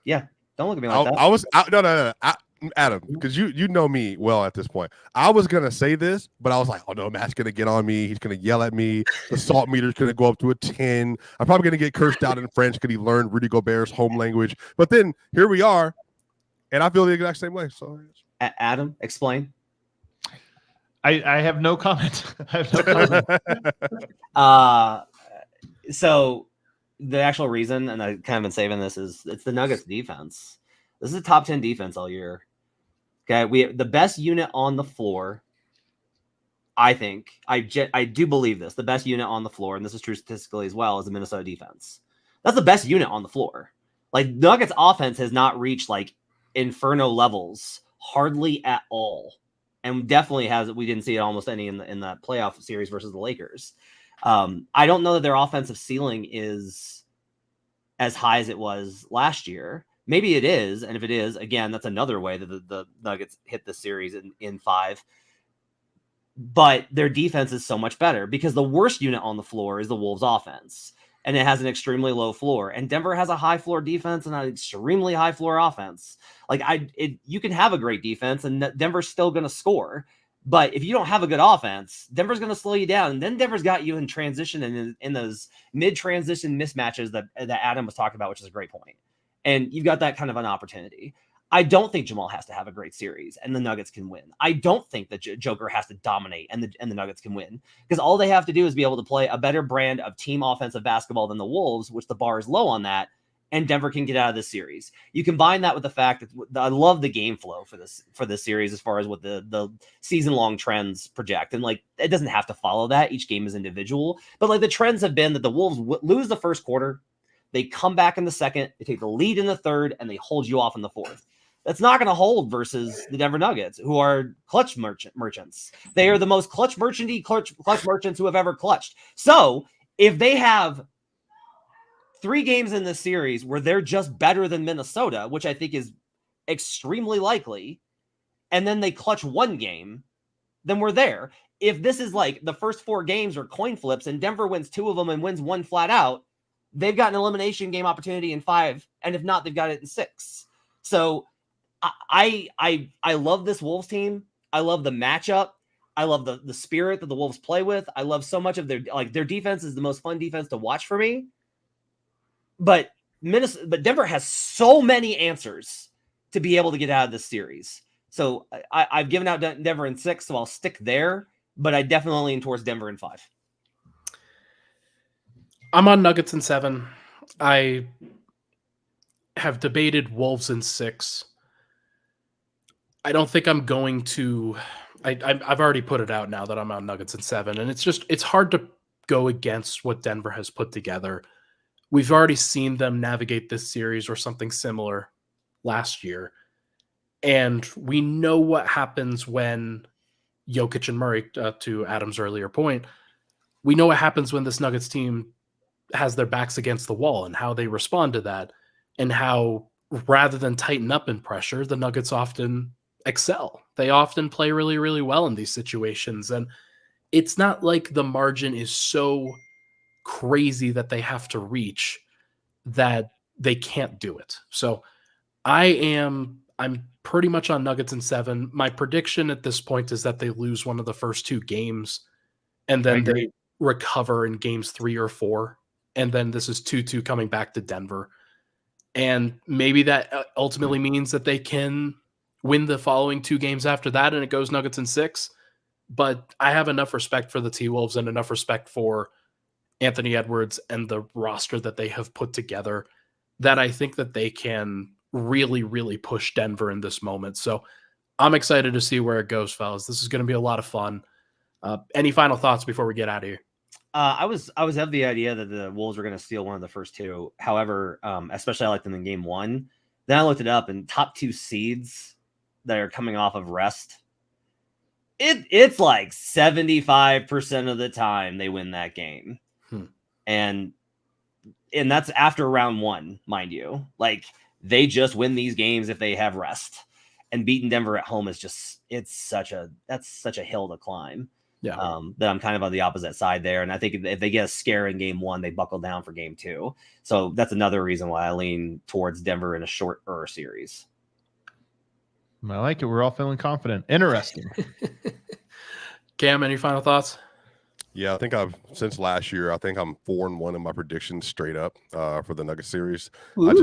Don't look at me like that. No. Adam, because you know me well at this point. I was gonna say this, but I was like, oh no, Matt's gonna get on me. He's gonna yell at me. The salt meter's gonna go up to a 10. I'm probably gonna get cursed out in French because he learned Rudy Gobert's home language. But then here we are, and I feel the exact same way. So, Adam, explain. I have no comment. I have no comment. So the actual reason, and I kind of been saving this, is it's the Nuggets defense. This is a top 10 defense all year. Okay, we have the best unit on the floor. I think I do believe this. The best unit on the floor, and this is true statistically as well, is the Minnesota defense. That's the best unit on the floor. Like, Nuggets offense has not reached like inferno levels hardly at all, and definitely has. We didn't see it almost any in the playoff series versus the Lakers. I don't know that their offensive ceiling is as high as it was last year. Maybe it is, and if it is, again, that's another way that the Nuggets hit the series in 5. But their defense is so much better because the worst unit on the floor is the Wolves offense, and it has an extremely low floor. And Denver has a high floor defense and an extremely high floor offense. Like, you can have a great defense, and Denver's still going to score. But if you don't have a good offense, Denver's going to slow you down. And then Denver's got you in transition and in those mid-transition mismatches that Adam was talking about, which is a great point. And you've got that kind of an opportunity. I don't think Jamal has to have a great series and the Nuggets can win. I don't think that Joker has to dominate and the Nuggets can win, because all they have to do is be able to play a better brand of team offensive basketball than the Wolves, which the bar is low on that, and Denver can get out of this series. You combine that with the fact that I love the game flow for this series as far as what the season-long trends project. And like, it doesn't have to follow that. Each game is individual. But like, the trends have been that the Wolves lose the first quarter, they come back in the second, they take the lead in the third, and they hold you off in the fourth. That's not going to hold versus the Denver Nuggets, who are clutch merchants. They are the most clutch merchants who have ever clutched. So if they have 3 games in this series where they're just better than Minnesota, which I think is extremely likely, and then they clutch 1 game, then we're there. If this is like the first 4 games are coin flips and Denver wins 2 of them and wins 1 flat out, they've got an elimination game opportunity in 5. And if not, they've got it in 6. So I love this Wolves team. I love the matchup. I love the spirit that the Wolves play with. I love so much of their defense is the most fun defense to watch for me. But Denver has so many answers to be able to get out of this series. So I've given out Denver in 6, so I'll stick there. But I definitely lean towards Denver in 5. I'm on Nuggets in 7. I have debated Wolves in 6. I don't think I'm going to. I've already put it out now that I'm on Nuggets in 7, and it's hard to go against what Denver has put together. We've already seen them navigate this series or something similar last year, and we know what happens when Jokic and Murray, to Adam's earlier point, we know what happens when this Nuggets team has their backs against the wall and how they respond to that, and how rather than tighten up in pressure, the Nuggets often excel. They often play really, really well in these situations. And it's not like the margin is so crazy that they have to reach that they can't do it. So I'm pretty much on Nuggets in 7. My prediction at this point is that they lose one of the first 2 games and then they recover in games 3 or 4. And then this is 2-2 coming back to Denver. And maybe that ultimately means that they can win the following 2 games after that, and it goes Nuggets in 6. But I have enough respect for the T-Wolves and enough respect for Anthony Edwards and the roster that they have put together that I think that they can really, really push Denver in this moment. So I'm excited to see where it goes, fellas. This is going to be a lot of fun. Any final thoughts before we get out of here? I was of the idea that the Wolves were going to steal one of the first 2. However, especially I liked them in game 1. Then I looked it up, and top 2 seeds that are coming off of rest, it's like 75% of the time they win that game. And that's after round 1, mind you. Like, they just win these games if they have rest. And beating Denver at home is that's such a hill to climb. Yeah. That I'm kind of on the opposite side there. And I think if they get a scare in game 1, they buckle down for game 2. So that's another reason why I lean towards Denver in a shorter series. I like it. We're all feeling confident. Interesting. Cam, any final thoughts? Yeah, I think since last year, I think I'm 4-1 in my predictions straight up for the Nuggets series. Ooh. I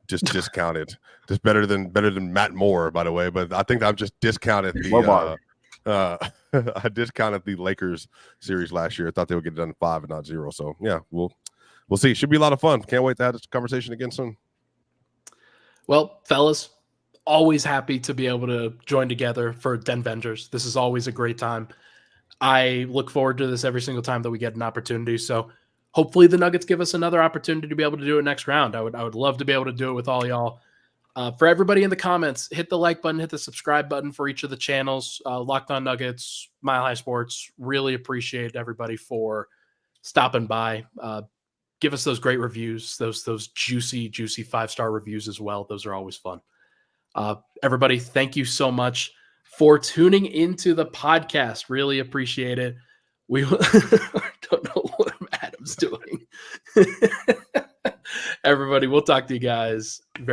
just discounted. Just better than Matt Moore, by the way. But I think I've just discounted the I discounted the Lakers series last year. I thought they would get it done in 5 and not 0. So yeah, we'll see. Should be a lot of fun. Can't wait to have this conversation again soon. Well, fellas, always happy to be able to join together for Denvengers. This is always a great time. I look forward to this every single time that we get an opportunity. So hopefully the Nuggets give us another opportunity to be able to do it next round. I would love to be able to do it with all y'all. For everybody in the comments, hit the like button, hit the subscribe button for each of the channels. Locked On Nuggets, Mile High Sports. Really appreciate everybody for stopping by. Give us those great reviews, those juicy 5-star reviews as well. Those are always fun. Everybody, thank you so much for tuning into the podcast. Really appreciate it. We don't know what Adam's doing. Everybody, we'll talk to you guys very